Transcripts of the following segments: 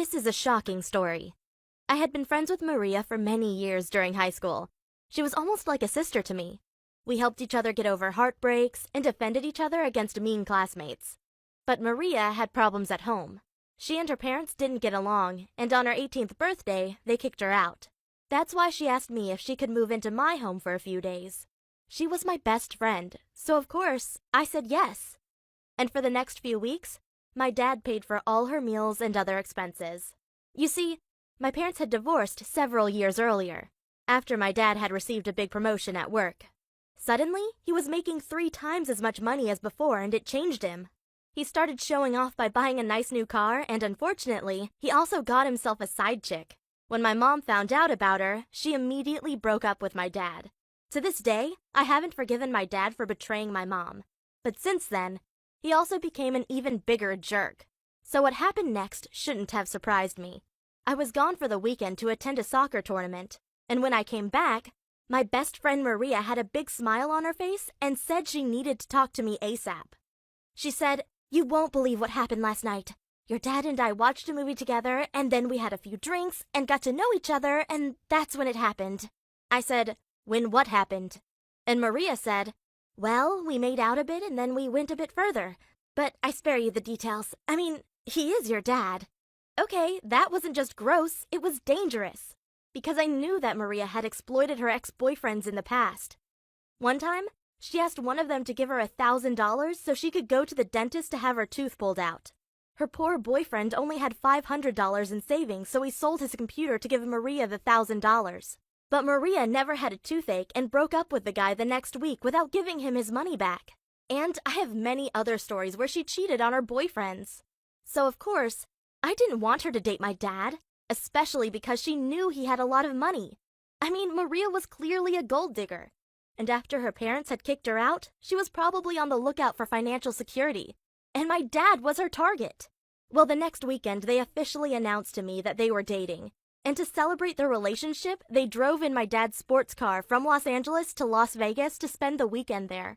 This is a shocking story. I had been friends with Maria for many years during high school. She was almost like a sister to me. We helped each other get over heartbreaks and defended each other against mean classmates. But Maria had problems at home. She and her parents didn't get along, and on her 18th birthday, they kicked her out. That's why she asked me if she could move into my home for a few days. She was my best friend, so of course, I said yes. And for the next few weeks, my dad paid for all her meals and other expenses. You see, my parents had divorced several years earlier, after my dad had received a big promotion at work. Suddenly, he was making 3 times as much money as before, and it changed him. He started showing off by buying a nice new car, and unfortunately, he also got himself a side chick. When my mom found out about her, she immediately broke up with my dad. To this day, I haven't forgiven my dad for betraying my mom. But since then, he also became an even bigger jerk. So what happened next shouldn't have surprised me. I was gone for the weekend to attend a soccer tournament, and when I came back, my best friend Maria had a big smile on her face and said she needed to talk to me ASAP. She said, "You won't believe what happened last night. Your dad and I watched a movie together, and then we had a few drinks and got to know each other, and that's when it happened." I said, "When what happened?" And Maria said, "Well, we made out a bit and then we went a bit further. But I spare you the details. I mean, he is your dad." Okay, that wasn't just gross, it was dangerous. Because I knew that Maria had exploited her ex-boyfriends in the past. One time, she asked one of them to give her $1,000 so she could go to the dentist to have her tooth pulled out. Her poor boyfriend only had $500 in savings, so he sold his computer to give Maria the $1,000. But Maria never had a toothache and broke up with the guy the next week without giving him his money back. And I have many other stories where she cheated on her boyfriends. So of course, I didn't want her to date my dad, especially because she knew he had a lot of money. I mean, Maria was clearly a gold digger. And after her parents had kicked her out, she was probably on the lookout for financial security. And my dad was her target. Well, the next weekend, they officially announced to me that they were dating. And to celebrate their relationship, they drove in my dad's sports car from Los Angeles to Las Vegas to spend the weekend there.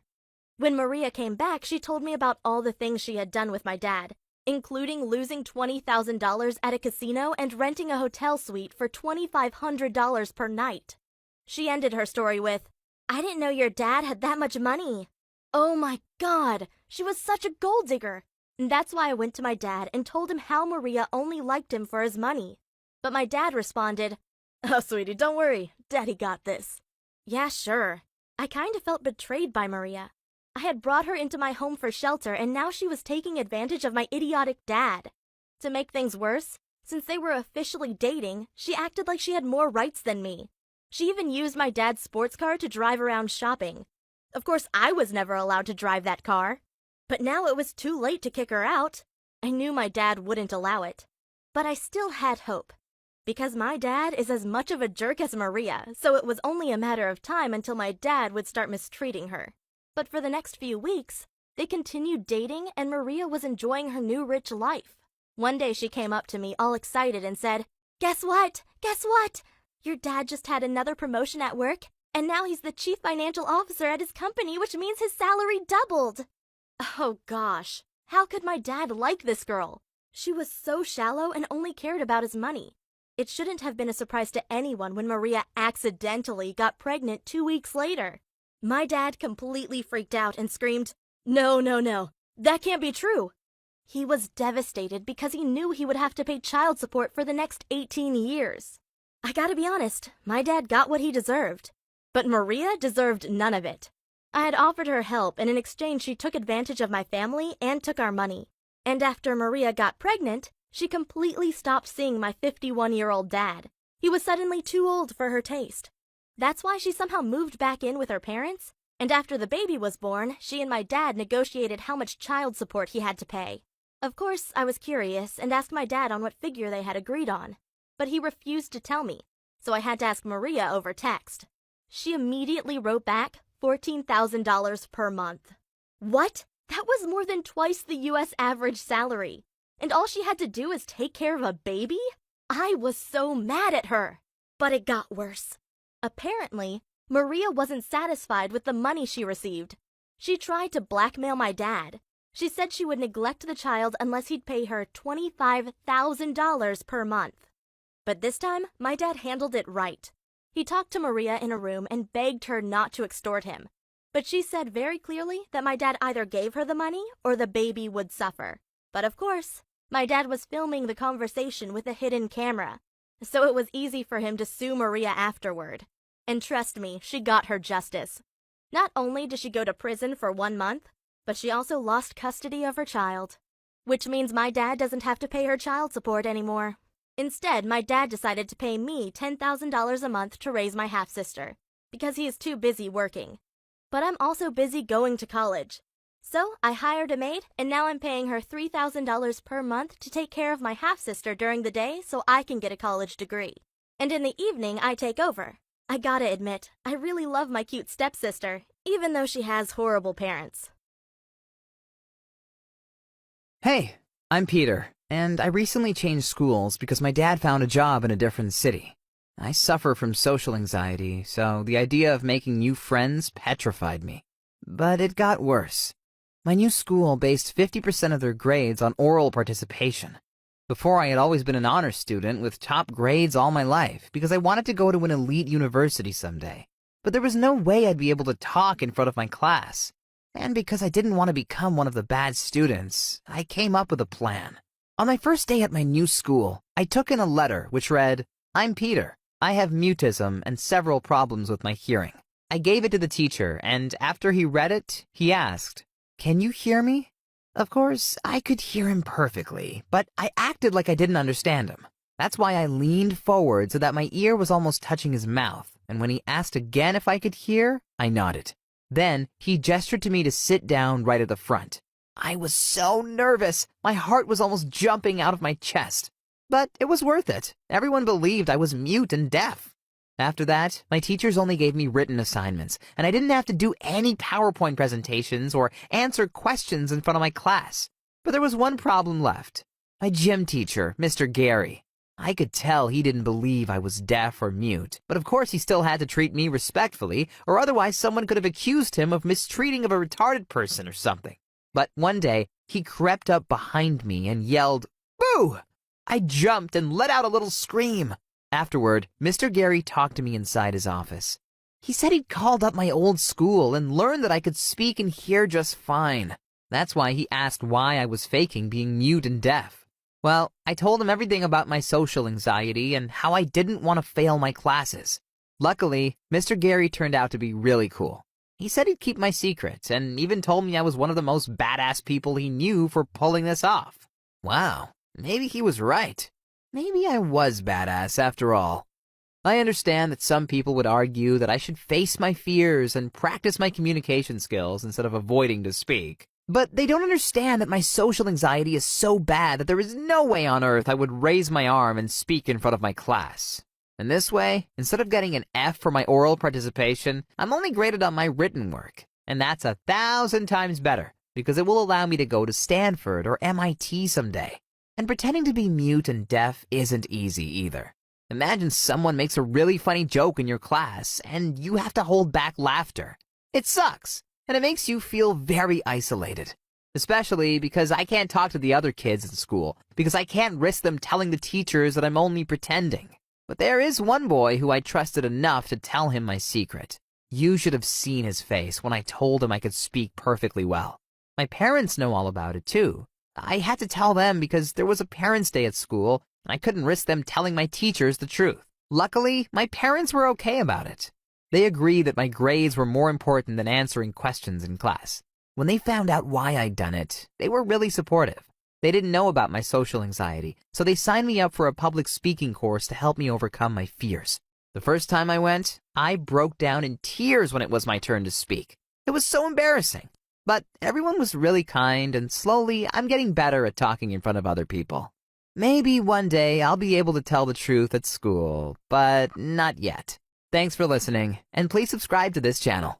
When Maria came back, she told me about all the things she had done with my dad, including losing $20,000 at a casino and renting a hotel suite for $2,500 per night. She ended her story with, "I didn't know your dad had that much money." Oh my God, she was such a gold digger. And that's why I went to my dad and told him how Maria only liked him for his money. But my dad responded, "Oh, sweetie, don't worry. Daddy got this." Yeah, sure. I kind of felt betrayed by Maria. I had brought her into my home for shelter, and now she was taking advantage of my idiotic dad. To make things worse, since they were officially dating, she acted like she had more rights than me. She even used my dad's sports car to drive around shopping. Of course, I was never allowed to drive that car. But now it was too late to kick her out. I knew my dad wouldn't allow it. But I still had hope. Because my dad is as much of a jerk as Maria, so it was only a matter of time until my dad would start mistreating her. But for the next few weeks, they continued dating and Maria was enjoying her new rich life. One day she came up to me all excited and said, "Guess what? Guess what? Your dad just had another promotion at work, and now he's the chief financial officer at his company, which means his salary doubled." Oh gosh, how could my dad like this girl? She was so shallow and only cared about his money. It shouldn't have been a surprise to anyone when Maria accidentally got pregnant 2 weeks later. My dad completely freaked out and screamed, "No, no, no, that can't be true." He was devastated because he knew he would have to pay child support for the next 18 years. I gotta be honest, my dad got what he deserved. But Maria deserved none of it. I had offered her help, and in exchange she took advantage of my family and took our money. And after Maria got pregnant, she completely stopped seeing my 51-year-old dad. He was suddenly too old for her taste. That's why she somehow moved back in with her parents, and after the baby was born, she and my dad negotiated how much child support he had to pay. Of course, I was curious and asked my dad on what figure they had agreed on, but he refused to tell me, so I had to ask Maria over text. She immediately wrote back $14,000 per month. What? That was more than twice the US average salary. And all she had to do is take care of a baby? I was so mad at her. But it got worse. Apparently, Maria wasn't satisfied with the money she received. She tried to blackmail my dad. She said she would neglect the child unless he'd pay her $25,000 per month. But this time, my dad handled it right. He talked to Maria in a room and begged her not to extort him. But she said very clearly that my dad either gave her the money or the baby would suffer. But of course, my dad was filming the conversation with a hidden camera, so it was easy for him to sue Maria afterward. And trust me, she got her justice. Not only did she go to prison for 1 month, but she also lost custody of her child. Which means my dad doesn't have to pay her child support anymore. Instead, my dad decided to pay me $10,000 a month to raise my half-sister, because he is too busy working. But I'm also busy going to college. So I hired a maid, and now I'm paying her $3,000 per month to take care of my half-sister during the day so I can get a college degree. And in the evening, I take over. I gotta admit, I really love my cute stepsister, even though she has horrible parents. Hey, I'm Peter, and I recently changed schools because my dad found a job in a different city. I suffer from social anxiety, so the idea of making new friends petrified me. But it got worse. My new school based 50% of their grades on oral participation. Before, I had always been an honor student with top grades all my life because I wanted to go to an elite university someday. But there was no way I'd be able to talk in front of my class. And because I didn't want to become one of the bad students, I came up with a plan. On my first day at my new school, I took in a letter which read, "I'm Peter. I have mutism and several problems with my hearing." I gave it to the teacher, and after he read it, he asked, "Can you hear me?" Of course, I could hear him perfectly, but I acted like I didn't understand him. That's why I leaned forward so that my ear was almost touching his mouth, and when he asked again if I could hear, I nodded. Then, he gestured to me to sit down right at the front. I was so nervous, my heart was almost jumping out of my chest. But it was worth it. Everyone believed I was mute and deaf. After that, my teachers only gave me written assignments, and I didn't have to do any PowerPoint presentations or answer questions in front of my class. But there was one problem left. My gym teacher, Mr. Gary. I could tell he didn't believe I was deaf or mute, but of course he still had to treat me respectfully, or otherwise someone could have accused him of mistreating of a retarded person or something. But one day, he crept up behind me and yelled, "Boo!" I jumped and let out a little scream. Afterward, Mr. Gary talked to me inside his office. He said he'd called up my old school and learned that I could speak and hear just fine. That's why he asked why I was faking being mute and deaf. Well, I told him everything about my social anxiety and how I didn't want to fail my classes. Luckily, Mr. Gary turned out to be really cool. He said he'd keep my secret and even told me I was one of the most badass people he knew for pulling this off. Wow, maybe he was right. Maybe I was badass after all. I understand that some people would argue that I should face my fears and practice my communication skills instead of avoiding to speak. But they don't understand that my social anxiety is so bad that there is no way on earth I would raise my arm and speak in front of my class. And this way, instead of getting an F for my oral participation, I'm only graded on my written work. And that's 1,000 times better, because it will allow me to go to Stanford or MIT someday. And pretending to be mute and deaf isn't easy either. Imagine someone makes a really funny joke in your class, and you have to hold back laughter. It sucks. And it makes you feel very isolated. Especially because I can't talk to the other kids in school, because I can't risk them telling the teachers that I'm only pretending. But there is one boy who I trusted enough to tell him my secret. You should have seen his face when I told him I could speak perfectly well. My parents know all about it too. I had to tell them because there was a parents' day at school, and I couldn't risk them telling my teachers the truth. Luckily, my parents were okay about it. They agreed that my grades were more important than answering questions in class. When they found out why I'd done it, they were really supportive. They didn't know about my social anxiety, so they signed me up for a public speaking course to help me overcome my fears. The first time I went, I broke down in tears when it was my turn to speak. It was so embarrassing. But everyone was really kind, and slowly I'm getting better at talking in front of other people. Maybe one day I'll be able to tell the truth at school, but not yet. Thanks for listening, and please subscribe to this channel.